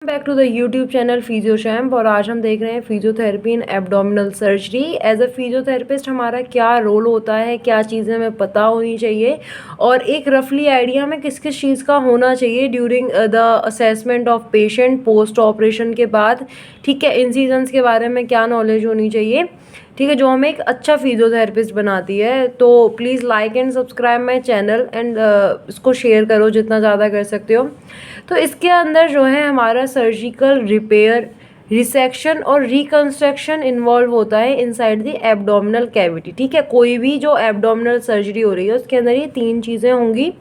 Back to the YouTube channel फिजियोशैम्प। और आज हम देख रहे हैं physiotherapy in abdominal surgery. As a physiotherapist हमारा क्या रोल होता है, क्या चीज़ें हमें पता होनी चाहिए और एक रफली आइडिया हमें किस किस चीज़ का होना चाहिए during the assessment of patient post operation के बाद। ठीक है, इंसिजन्स के बारे में क्या नॉलेज होनी चाहिए, ठीक है, जो हमें एक अच्छा फिजियोथेरेपिस्ट बनाती है। तो please like and subscribe my channel and इसको शेयर करो जितना ज़्यादा कर सकते हो। तो इसके अंदर जो है हमारा सर्जिकल रिपेयर, रिसेक्शन और रिकंस्ट्रक्शन इन्वॉल्व होता है इनसाइड द एब्डोमिनल कैविटी। ठीक है, कोई भी जो एब्डोमिनल सर्जरी हो रही है उसके अंदर ये तीन चीज़ें होंगी।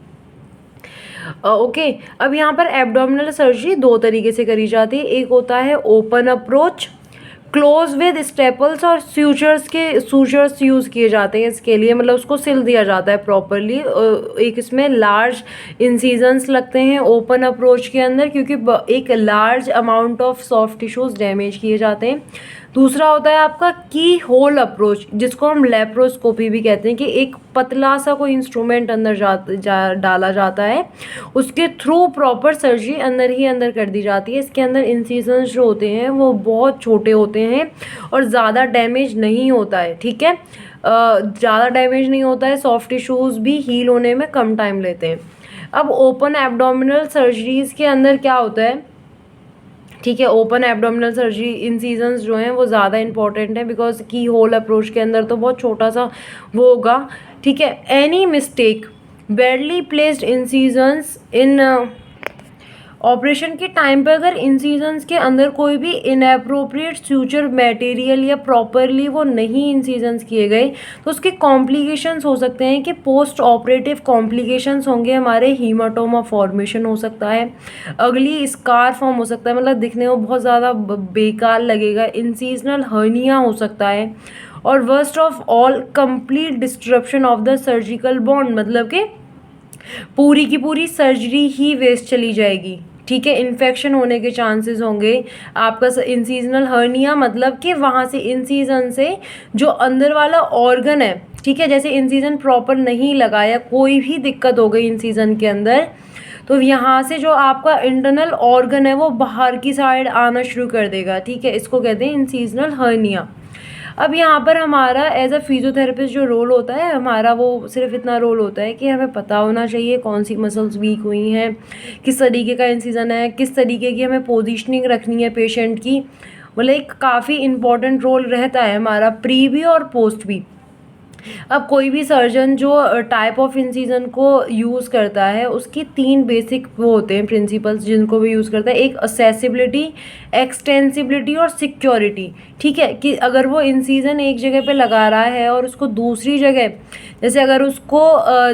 ओके, अब यहाँ पर एब्डोमिनल सर्जरी दो तरीके से करी जाती है। एक होता है open approach, close with staples और सूचर्स यूज़ किए जाते हैं इसके लिए, मतलब उसको सिल दिया जाता है प्रॉपरली। एक इसमें लार्ज इंसिजन्स लगते हैं ओपन अप्रोच के अंदर, क्योंकि एक large amount of soft tissues damage किए जाते हैं। दूसरा होता है आपका की होल अप्रोच, जिसको हम लेप्रोस्कोपी भी कहते हैं, कि एक पतला सा कोई इंस्ट्रूमेंट अंदर डाला जाता है, उसके थ्रू प्रॉपर सर्जरी अंदर ही अंदर कर दी जाती है। इसके अंदर इंसिजन्स जो होते हैं वो बहुत छोटे होते हैं और ज़्यादा डैमेज नहीं होता है। ठीक है, ज़्यादा डैमेज नहीं होता है, सॉफ्ट टिश्यूज़ भी हील होने में कम टाइम लेते हैं। अब ओपन एब्डोमिनल सर्जरीज़ के अंदर क्या होता है, ठीक है, ओपन एब्डोमिनल सर्जरी इंसिजन्स जो हैं वो ज़्यादा इंपॉर्टेंट है, बिकॉज की होल अप्रोच के अंदर तो बहुत छोटा सा वो होगा। ठीक है, any mistake badly placed incisions इन ऑपरेशन के टाइम पर अगर इंसिजन्स के अंदर कोई भी इनएप्रोप्रिएट सूचर मटेरियल या प्रॉपरली वो नहीं इंसिजन्स किए गए तो उसके कॉम्प्लिकेशंस हो सकते हैं कि पोस्ट ऑपरेटिव कॉम्प्लिकेशंस होंगे हमारे, हीमाटोमा फॉर्मेशन हो सकता है, अगली स्कार फॉर्म हो सकता है, मतलब दिखने में बहुत ज़्यादा बेकार लगेगा, इंसिजनल हर्निया हो सकता है, और worst of all complete disruption of the surgical bond, मतलब कि पूरी की पूरी सर्जरी ही वेस्ट चली जाएगी। ठीक है, इन्फेक्शन होने के चांसेस होंगे, आपका इंसिजनल हर्निया, मतलब कि वहाँ से इंसिजन से जो अंदर वाला ऑर्गन है, ठीक है, जैसे इंसिजन प्रॉपर नहीं लगाया, कोई भी दिक्कत हो गई इंसिजन के अंदर, तो यहाँ से जो आपका इंटरनल ऑर्गन है वो बाहर की साइड आना शुरू कर देगा। ठीक है, इसको कहते हैं इंसिजनल हर्निया। अब यहाँ पर हमारा एज अ फिजियोथेरेपिस्ट जो रोल होता है हमारा, वो सिर्फ इतना रोल होता है कि हमें पता होना चाहिए कौन सी मसल्स वीक हुई हैं, किस तरीके का इंसिजन है, किस तरीके की हमें पोजीशनिंग रखनी है पेशेंट की, मतलब एक काफ़ी इंपॉर्टेंट रोल रहता है हमारा प्री भी और पोस्ट भी। अब कोई भी सर्जन जो टाइप ऑफ इंसिजन को यूज़ करता है उसकी तीन बेसिक वो होते हैं प्रिंसिपल्स जिनको भी यूज़ करता है, एक असेसिबिलिटी, एक्सटेंसिबिलिटी और सिक्योरिटी। ठीक है, कि अगर वो इंसिजन एक जगह पे लगा रहा है और उसको दूसरी जगह, जैसे अगर उसको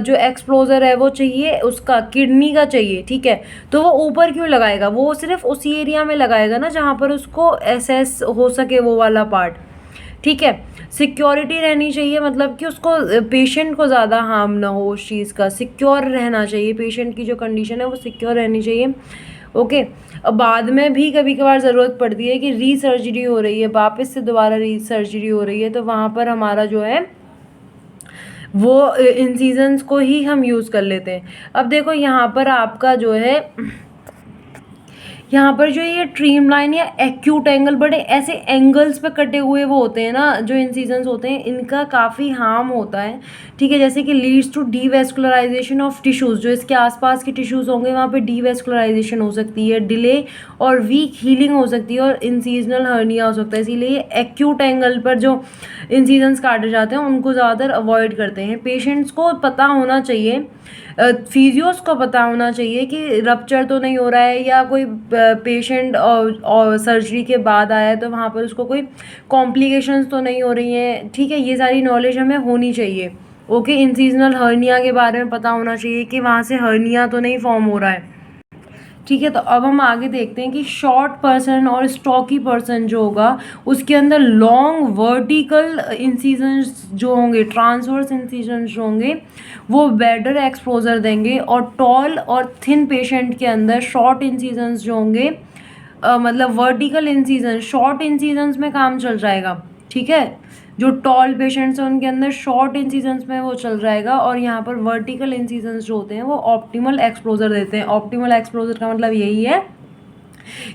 जो एक्सप्लोजर है वो चाहिए, उसका किडनी का चाहिए, ठीक है, तो वो ऊपर क्यों लगाएगा, वो सिर्फ उसी एरिया में लगाएगा ना जहाँ पर उसको एसेस हो सके वो वाला पार्ट। ठीक है, सिक्योरिटी रहनी चाहिए, मतलब कि उसको पेशेंट को ज़्यादा हार्म ना हो, उस चीज़ का सिक्योर रहना चाहिए, पेशेंट की जो कंडीशन है वो सिक्योर रहनी चाहिए। ओके, अब बाद में भी कभी कभार ज़रूरत पड़ती है कि री सर्जरी हो रही है, वापस से दोबारा री सर्जरी हो रही है, तो वहाँ पर हमारा जो है वो इंसिजन्स को ही हम यूज़ कर लेते हैं। अब देखो यहाँ पर आपका जो है, यहाँ पर जो ये ट्रीम लाइन या एक्यूट एंगल, बड़े ऐसे एंगल्स पे कटे हुए वो होते हैं ना जो इंसिजन्स होते हैं, इनका काफ़ी हार्म होता है। ठीक है, जैसे कि लीड्स टू डीवेस्कुलराइजेशन ऑफ टिश्यूज़, जो इसके आसपास के टिश्यूज़ होंगे वहाँ पे डीवेस्कुलराइजेशन हो सकती है, डिले और वीक हीलिंग हो सकती है और इंसिजनल हर्निया हो सकता है। इसीलिए एक्यूट एंगल पर जो इंसिजन्स काटे जाते हैं उनको ज़्यादातर अवॉइड करते हैं। पेशेंट्स को पता होना चाहिए, फिजियोस को पता होना चाहिए कि रप्चर तो नहीं हो रहा है, या कोई पेशेंट और सर्जरी के बाद आया है तो वहाँ पर उसको कोई कॉम्प्लिकेशंस तो नहीं हो रही हैं। ठीक है, ये सारी नॉलेज हमें होनी चाहिए। ओके, इंसिजनल हर्निया के बारे में पता होना चाहिए कि वहाँ से हर्निया तो नहीं फॉर्म हो रहा है। ठीक है, तो अब हम आगे देखते हैं कि शॉर्ट पर्सन और स्टॉकी पर्सन जो होगा उसके अंदर लॉन्ग वर्टिकल इंसिजन्स जो होंगे, ट्रांसवर्स इंसिजन्स जो होंगे वो बेटर एक्सपोजर देंगे, और टॉल और थिन पेशेंट के अंदर शॉर्ट इंसिजन्स जो होंगे, मतलब वर्टिकल इंसिजन, शॉर्ट इंसिजन्स में काम चल जाएगा। ठीक है, जो टॉल पेशेंट्स हैं उनके अंदर शॉर्ट इंसिजन्स में वो चल जाएगा, और यहाँ पर वर्टिकल इंसिजन्स जो होते हैं वो ऑप्टिमल एक्सपोजर देते हैं। ऑप्टिमल एक्सपोजर का मतलब यही है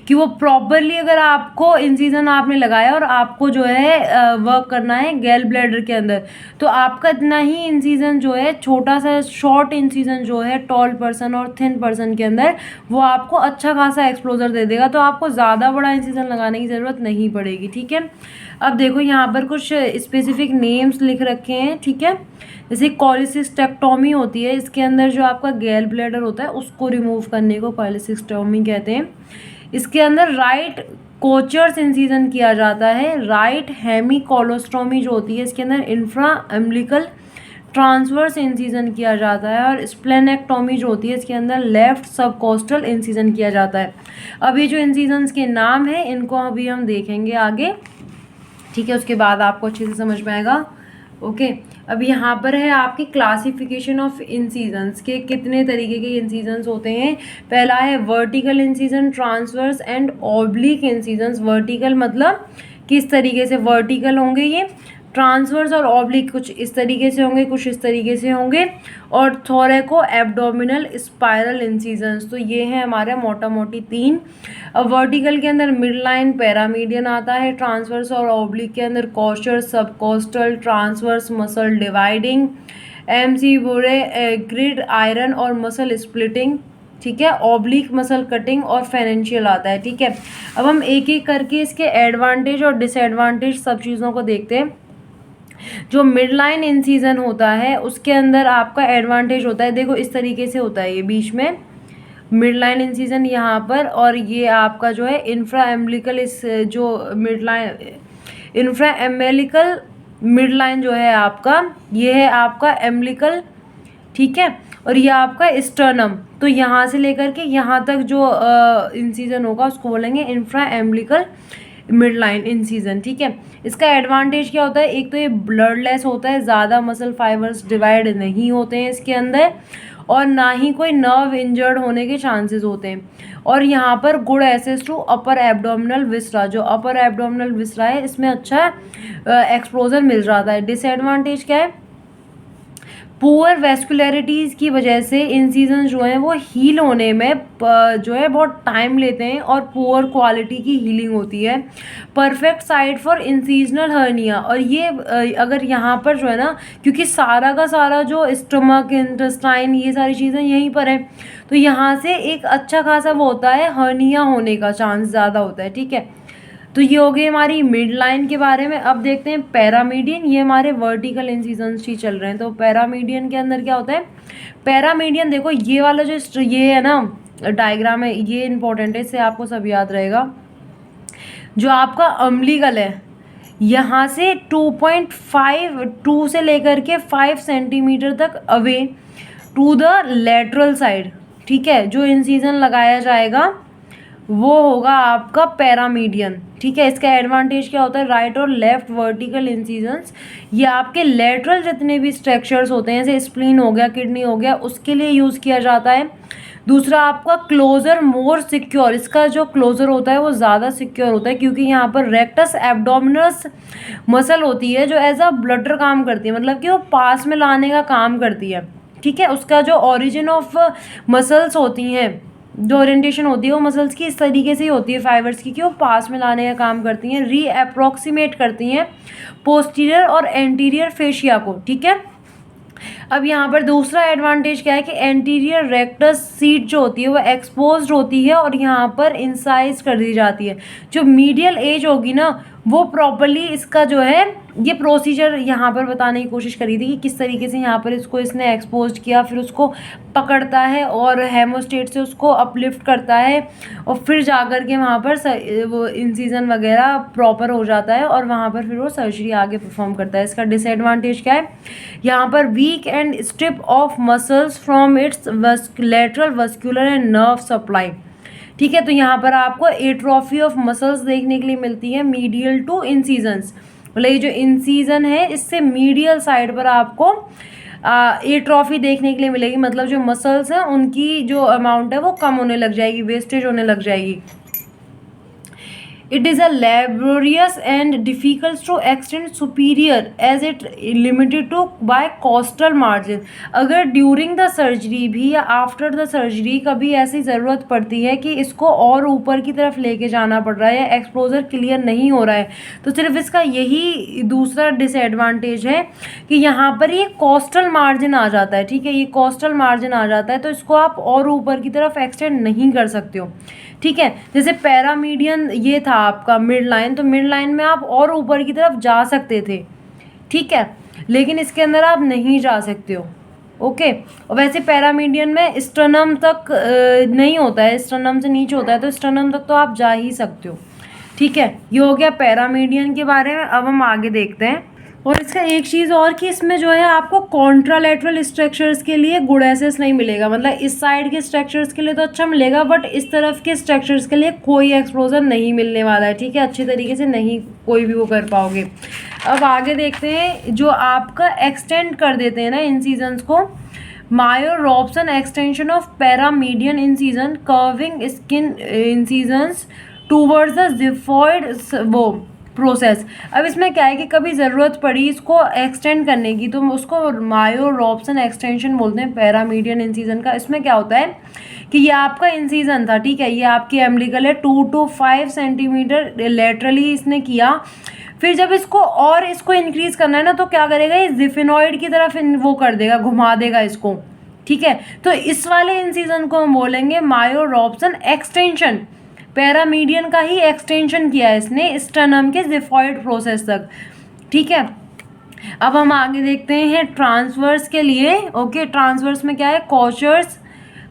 कि वो प्रॉपरली अगर आपको इंसिजन आपने लगाया और आपको जो है वर्क करना है गैल ब्लैडर के अंदर, तो आपका इतना ही इंसिजन जो है, छोटा सा शॉर्ट इंसिजन जो है टॉल पर्सन और थिन पर्सन के अंदर, वो आपको अच्छा खासा एक्सप्लोजर दे देगा। तो आपको ज़्यादा बड़ा इंसिजन लगाने की ज़रूरत नहीं पड़ेगी। ठीक है, अब देखो यहाँ पर कुछ स्पेसिफिक नेम्स लिख रखे हैं। ठीक है, जैसे कॉलिसिस्टेक्टोमी होती है, इसके अंदर जो आपका गैल ब्लैडर होता है उसको रिमूव करने को कॉलिसिस्टेक्टोमी कहते हैं। इसके अंदर राइट कोचर्स इंसिजन किया जाता है। राइट हेमी कोलोस्टोमी जो होती है, इसके अंदर इंफ्रा एम्बिलिकल ट्रांसवर्स इंसिजन किया जाता है। और स्प्लेनेक्टोमी जो होती है, इसके अंदर लेफ्ट सबकोस्टल इंसिजन किया जाता है। अब ये जो इंसिजन्स के नाम हैं इनको अभी हम देखेंगे आगे। ठीक है, उसके बाद आपको अच्छे से समझ में आएगा। ओके, अब यहाँ पर है आपकी क्लासिफिकेशन ऑफ इंसिजन्स के कितने तरीके के इंसिजन्स होते हैं। पहला है vertical incision, transverse and oblique incisions. Vertical मतलब किस तरीके से वर्टिकल होंगे ये, ट्रांसवर्स और ऑब्लिक कुछ इस तरीके से होंगे, कुछ इस तरीके से होंगे। और थोरैको एब्डोमिनल स्पाइरल इंसिजन्स, तो ये है हमारे मोटा मोटी तीन। अब वर्टिकल के अंदर मिड लाइन पैरामीडियन आता है, ट्रांसवर्स और ऑब्लिक के अंदर Kocher subcostal, transverse muscle dividing, McBurney gridiron और मसल स्प्लिटिंग। ठीक है, ऑब्लिक मसल कटिंग और फाइनेंशियल आता है। ठीक है, अब हम एक एक करके इसके एडवांटेज और डिसएडवांटेज सब चीज़ों को देखते हैं। जो मिड लाइन इंसिजन होता है उसके अंदर आपका एडवांटेज होता है, देखो इस तरीके से होता है, ये बीच में मिड लाइन इंसिजन यहाँ पर, और ये आपका जो है इंफ्रा एम्बिलिकल, इस जो mid line infra umbilical mid line जो है आपका, ये है आपका एम्बिलिकल। ठीक है, और ये आपका स्टर्नम, तो यहाँ से लेकर के यहाँ तक जो इंसिजन होगा उसको बोलेंगे infra umbilical mid line incision. ठीक है, इसका एडवांटेज क्या होता है, एक तो ये ब्लडलेस होता है, ज़्यादा मसल फाइबर्स डिवाइड नहीं होते हैं इसके अंदर, और ना ही कोई नर्व इंजर्ड होने के चांसेस होते हैं। और यहाँ पर good access to upper abdominal viscera, जो अपर एब्डोमिनल विसरा है इसमें अच्छा एक्सपोजर मिल जाता है। डिसएडवांटेज क्या है, पुअर वेस्कुलरिटीज़ की वजह से इंसिजन जो हैं वो हील होने में जो है बहुत टाइम लेते हैं, और पुअर क्वालिटी की हीलिंग होती है। Perfect site for incisional hernia, और ये अगर यहाँ पर जो है ना, क्योंकि सारा का सारा जो स्टमक इंटेस्टाइन ये सारी चीज़ें यहीं पर है, तो यहाँ से एक अच्छा खासा वो होता है, हर्निया होने का चांस ज़्यादा होता है। ठीक है, तो ये हो गई हमारी मिड लाइन के बारे में। अब देखते हैं पैरामीडियन, ये हमारे वर्टिकल इंसिजन्स ही चल रहे हैं। तो पैरामीडियन के अंदर क्या होता है, पैरामीडियन देखो ये वाला जो ये है ना डायग्राम है, ये इंपॉर्टेंट है, इससे आपको सब याद रहेगा। जो आपका अम्बिलिकल है, यहाँ से 2.5 से लेकर के 5 सेंटीमीटर तक away to the lateral side. ठीक है, जो इंसिजन लगाया जाएगा वो होगा आपका पैरामीडियन। ठीक है, इसका एडवांटेज क्या होता है, राइट और लेफ्ट वर्टिकल इंसिजन्स, ये आपके लेटरल जितने भी स्ट्रक्चर्स होते हैं, जैसे स्प्लीन हो गया, किडनी हो गया, उसके लिए यूज़ किया जाता है। दूसरा आपका क्लोजर मोर सिक्योर, इसका जो क्लोजर होता है वो ज़्यादा सिक्योर होता है, क्योंकि यहाँ पर रेक्टस एब्डोमिनस मसल होती है जो एज अ ब्लडर काम करती है, मतलब कि वो पास में लाने का काम करती है। ठीक है, उसका जो ओरिजिन ऑफ मसल्स होती हैं, जो ओरिएंटेशन होती है वो मसल्स की इस तरीके से ही होती है फाइबर्स की, कि वो पास में लाने का काम करती हैं, री अप्रोक्सीमेट करती हैं पोस्टीरियर और एंटीरियर फेशिया को। ठीक है, अब यहाँ पर दूसरा एडवांटेज क्या है कि एंटीरियर रेक्टस सीट जो होती है वो एक्सपोज्ड होती है और यहाँ पर इंसाइज कर दी जाती है। जो मीडियल एज होगी ना वो प्रॉपरली इसका जो है ये प्रोसीजर यहाँ पर बताने की कोशिश करी थी कि किस तरीके से यहाँ पर इसको इसने एक्सपोज किया, फिर उसको पकड़ता है और हेमोस्टेट से उसको अपलिफ्ट करता है और फिर जाकर के वहाँ पर वो इंसिजन वगैरह प्रॉपर हो जाता है और वहाँ पर फिर वो सर्जरी आगे परफॉर्म करता है। इसका डिसएडवांटेज क्या है, यहाँ पर weak and strip of muscles from its lateral vascular and nerve supply. ठीक है, तो यहाँ पर आपको एट्रोफी ऑफ मसल्स देखने के लिए मिलती है मीडियल टू इंसिजन्स, मतलब ये जो इंसिजन है इससे मीडियल साइड पर आपको एट्रोफी देखने के लिए मिलेगी, मतलब जो मसल्स हैं उनकी जो अमाउंट है वो कम होने लग जाएगी, वेस्टेज होने लग जाएगी। It is a laborious and difficult to extend superior as it limited to by costal margin. अगर ड्यूरिंग द सर्जरी भी या आफ्टर द सर्जरी कभी ऐसी ज़रूरत पड़ती है कि इसको और ऊपर की तरफ लेके जाना पड़ रहा है या एक्सपोजर क्लियर नहीं हो रहा है, तो सिर्फ इसका यही दूसरा डिसएडवांटेज है कि यहाँ पर ये कोस्टल मार्जिन आ जाता है। ठीक है, ये कोस्टल मार्जिन आ जाता है तो इसको आप और ऊपर की तरफ एक्सटेंड नहीं कर सकते हो। ठीक है, जैसे पैरामीडियन ये था आपका मिड लाइन, तो मिड लाइन में आप और ऊपर की तरफ जा सकते थे। ठीक है, लेकिन इसके अंदर आप नहीं जा सकते हो। ओके, और वैसे पैरामीडियन में स्टर्नम तक नहीं होता है, स्टर्नम से नीचे होता है, तो स्टर्नम तक तो आप जा ही सकते हो। ठीक है, ये हो गया पैरामीडियन के बारे में। अब हम आगे देखते हैं। और इसका एक चीज़ और कि इसमें जो है आपको कॉन्ट्रालेटरल स्ट्रक्चर्स के लिए गुड एसेस नहीं मिलेगा, मतलब इस साइड के स्ट्रक्चर्स के लिए तो अच्छा मिलेगा, बट इस तरफ के स्ट्रक्चर्स के लिए कोई एक्सप्लोजर नहीं मिलने वाला है। ठीक है, अच्छी तरीके से नहीं कोई भी वो कर पाओगे। अब आगे देखते हैं, जो आपका एक्सटेंड कर देते हैं ना इंसिजन्स को, Mayo Robson extension of paramedian incision curving skin incisions towards the xiphoid वो प्रोसेस। अब इसमें क्या है कि कभी ज़रूरत पड़ी इसको एक्सटेंड करने की, तो उसको मायो रॉब्सन एक्सटेंशन बोलते हैं पैरामीडियन इंसिजन का। इसमें क्या होता है कि ये आपका इंसिजन था, ठीक है, ये आपकी एम्बलिकल है, 2 to 5 सेंटीमीटर लेटरली इसने किया। फिर जब इसको इंक्रीज करना है ना, तो क्या करेगा, ये जिफिनॉइड की तरफ वो कर देगा, घुमा देगा इसको। ठीक है, तो इस वाले इंसिजन को हम बोलेंगे मायो रॉब्सन एक्सटेंशन। पैरामीडियन का ही एक्सटेंशन किया है इसने स्टर्नम के जिफॉइड प्रोसेस तक। ठीक है, अब हम आगे देखते हैं ट्रांसवर्स के लिए। ओके, ट्रांसवर्स में क्या है, कॉचर्स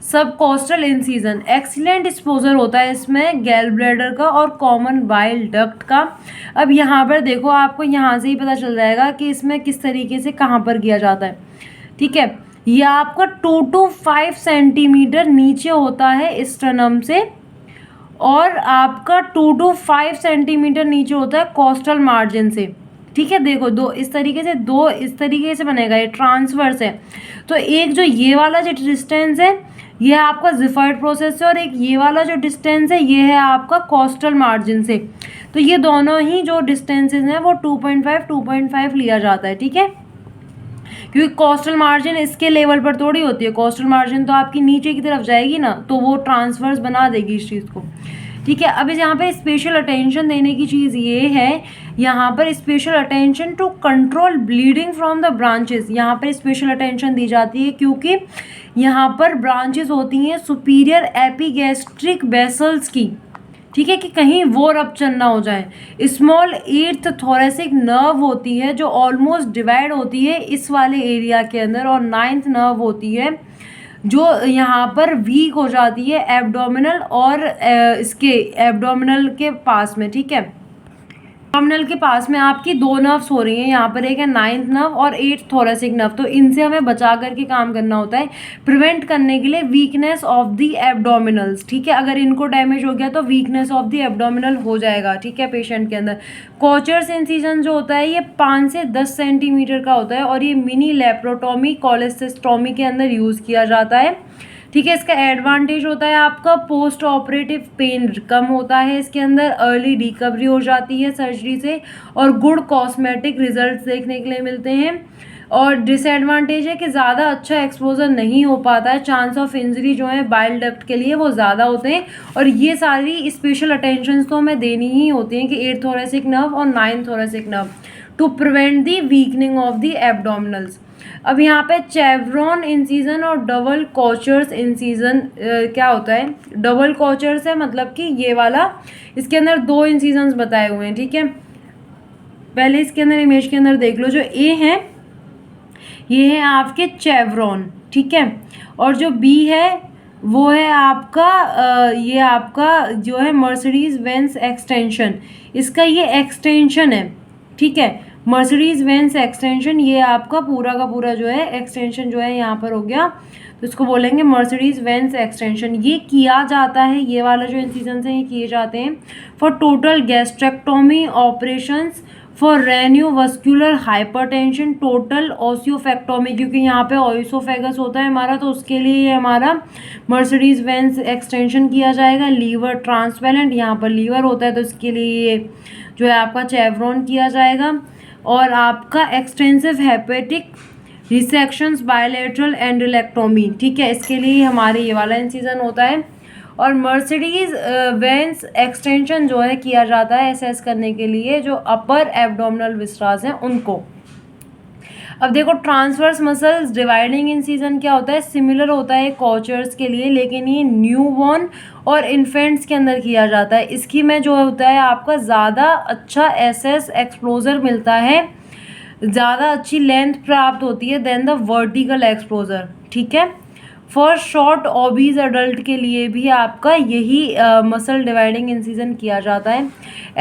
सब कोस्टल इंसिजन, एक्सीलेंट एक्सपोजर होता है इसमें गैल ब्लैडर का और कॉमन बाइल डक्ट का। अब यहाँ पर देखो, आपको यहाँ से ही पता चल जाएगा कि इसमें किस तरीके से कहाँ पर किया जाता है। ठीक है, ये आपका 2 to 5 सेंटीमीटर नीचे होता है स्टर्नम से, और आपका 2 to 5 सेंटीमीटर नीचे होता है कोस्टल मार्जिन से। ठीक है, देखो दो इस तरीके से बनेगा, ये ट्रांसवर्स है। तो एक जो ये वाला जो डिस्टेंस है ये आपका जिफॉइड प्रोसेस से, और एक ये वाला जो डिस्टेंस है ये है आपका कोस्टल मार्जिन से। तो ये दोनों ही जो डिस्टेंसेस हैं वो 2.5 लिया जाता है। ठीक है, क्योंकि कोस्टल मार्जिन इसके लेवल पर थोड़ी होती है, कोस्टल मार्जिन तो आपकी नीचे की तरफ जाएगी ना, तो वो ट्रांसवर्स बना देगी इस चीज़ को। ठीक है, अब यहाँ पर स्पेशल अटेंशन देने की चीज़ ये है, यहाँ पर special attention to control bleeding from the branches. यहाँ पर स्पेशल अटेंशन दी जाती है क्योंकि यहाँ पर ब्रांचेस होती हैं सुपीरियर एपिगैस्ट्रिक वेसल्स की। ठीक है, कि कहीं वो रप्चर ना हो जाए। स्मॉल 8th थोरेसिक नर्व होती है जो ऑलमोस्ट डिवाइड होती है इस वाले एरिया के अंदर, और 9th नर्व होती है जो यहाँ पर वीक हो जाती है एब्डोमिनल और इसके एब्डोमिनल के पास में। ठीक है, एब्डोमिनल के पास में आपकी 2 नर्व्स हो रही हैं, यहाँ पर एक है 9th नर्व और 8th थोरेसिक नर्व। तो इनसे हमें बचा करके काम करना होता है, प्रिवेंट करने के लिए वीकनेस ऑफ द एब्डोमिनल्स। ठीक है, अगर इनको डैमेज हो गया तो वीकनेस ऑफ द एब्डोमिनल हो जाएगा। ठीक है, पेशेंट के अंदर कोचर्स इंसिजन जो होता है ये 5 से 10 सेंटीमीटर का होता है, और ये मिनी लेप्रोटोमी कोलेसिस्टोमी के अंदर यूज़ किया जाता है। ठीक है, इसका एडवांटेज होता है आपका पोस्ट ऑपरेटिव पेन कम होता है इसके अंदर, अर्ली रिकवरी हो जाती है सर्जरी से, और गुड कॉस्मेटिक रिजल्ट्स देखने के लिए मिलते हैं। और डिसएडवांटेज है कि ज़्यादा अच्छा एक्सपोजर नहीं हो पाता है, चांस ऑफ इंजरी जो है बाइल डक्ट के लिए वो ज़्यादा होते हैं। और ये सारी स्पेशल अटेंशन तो हमें देनी ही होती हैं कि 8th थोरेसिक नर्व और 9th thoracic nerve to prevent the weakening of the abdominals. अब यहाँ पे चेवरॉन इंसिजन और डबल कॉचर्स इंसिजन क्या होता है, डबल कॉचर्स है मतलब कि ये वाला, इसके अंदर 2 इंसिजन्स बताए हुए हैं। ठीक है, पहले इसके अंदर इमेज के अंदर देख लो, जो ए है ये है आपके चेवरॉन। ठीक है, और जो बी है वो है आपका ये आपका जो है मर्सिडीज बेंज एक्सटेंशन, इसका ये एक्सटेंशन है। ठीक है, मर्सिडीज बेंज एक्सटेंशन, ये आपका पूरा का पूरा जो है एक्सटेंशन जो है यहाँ पर हो गया, तो इसको बोलेंगे मर्सिडीज बेंज एक्सटेंशन। ये किया जाता है, ये वाला जो इंसिजन है ये किए जाते हैं for total gastrectomy operations for renovascular hypertension, total oesophagectomy, क्योंकि यहाँ पे ओइसोफेगस होता है हमारा, तो उसके लिए ये हमारा मर्सिडीज वेंस एक्सटेंशन किया जाएगा। लीवर ट्रांसपेरेंट, यहाँ पर लीवर होता है तो इसके लिए ये जो है आपका चेवरॉन किया जाएगा। और आपका एक्सटेंसिव हेपेटिक रिसेक्शंस बायलेटरल एंडोलेक्टोमी, ठीक है, इसके लिए हमारे ये वाला इंसिजन होता है। और मर्सिडीज वेंस एक्सटेंशन जो है किया जाता है एसेस करने के लिए जो अपर एब्डोमिनल विस्ट्रास हैं उनको। अब देखो ट्रांसवर्स मसल्स डिवाइडिंग इंसिजन क्या होता है, सिमिलर होता है कोचर्स के लिए, लेकिन ये न्यूबॉर्न और इन्फेंट्स के अंदर किया जाता है। इसकी में जो होता है आपका ज़्यादा अच्छा एसेस एक्सपोजर मिलता है, ज़्यादा अच्छी लेंथ प्राप्त होती है देन द वर्टिकल एक्सपोजर, ठीक है। फॉर शॉर्ट ओबीज अडल्ट के लिए भी आपका यही मसल डिवाइडिंग इंसिजन किया जाता है।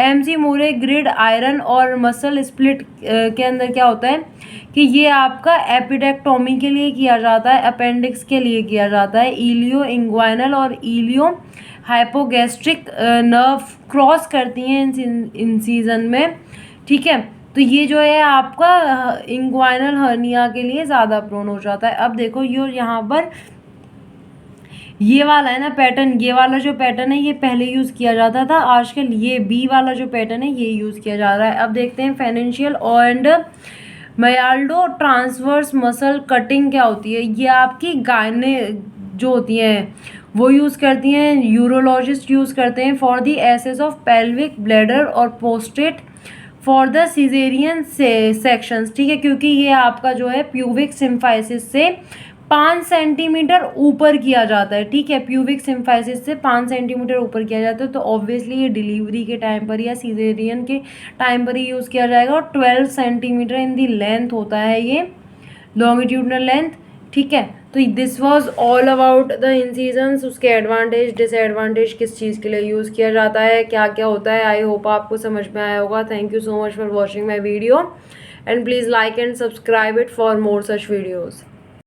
एमसी मूरे ग्रिड आयरन और मसल स्प्लिट के अंदर क्या होता है कि ये आपका एपिडेक्टोमी के लिए किया जाता है, अपेंडिक्स के लिए किया जाता है। इलियो इंग्वाइनल और इलियो हाइपोगैस्ट्रिक नर्व क्रॉस करती हैं इंसिजन में, ठीक है। तो ये जो है आपका इंग्वाइनल हर्निया के लिए ज़्यादा प्रोन हो जाता है। अब देखो ये यहाँ पर ये वाला है ना पैटर्न, ये वाला जो पैटर्न है ये पहले यूज़ किया जाता था, आजकल ये बी वाला जो पैटर्न है ये यूज़ किया जा रहा है। अब देखते हैं Pfannenstiel and Maylard transverse muscle cutting क्या होती है। ये आपकी गायने जो होती हैं वो यूज़ करती हैं, यूरोलॉजिस्ट यूज़ करते हैं for the access of pelvic bladder और prostate for the caesarean sections, ठीक है, क्योंकि ये आपका जो है प्यूबिक सिम्फाइसिस से 5 सेंटीमीटर ऊपर किया जाता है, ठीक है, प्यूबिक सिम्फाइसिस से 5 सेंटीमीटर ऊपर किया जाता है। तो ऑब्वियसली ये डिलीवरी के टाइम पर या सीजेरियन के टाइम पर ही यूज़ किया जाएगा। और 12 सेंटीमीटर इन दी लेंथ होता है ये लॉन्गिट्यूडनल लेंथ, ठीक है। तो this was all about the incisions, उसके एडवांटेज डिसएडवांटेज, किस चीज़ के लिए यूज़ किया जाता है, क्या क्या होता है। आई होप आपको समझ में आया होगा। Thank you so much for watching my video and please like and subscribe it for more such videos.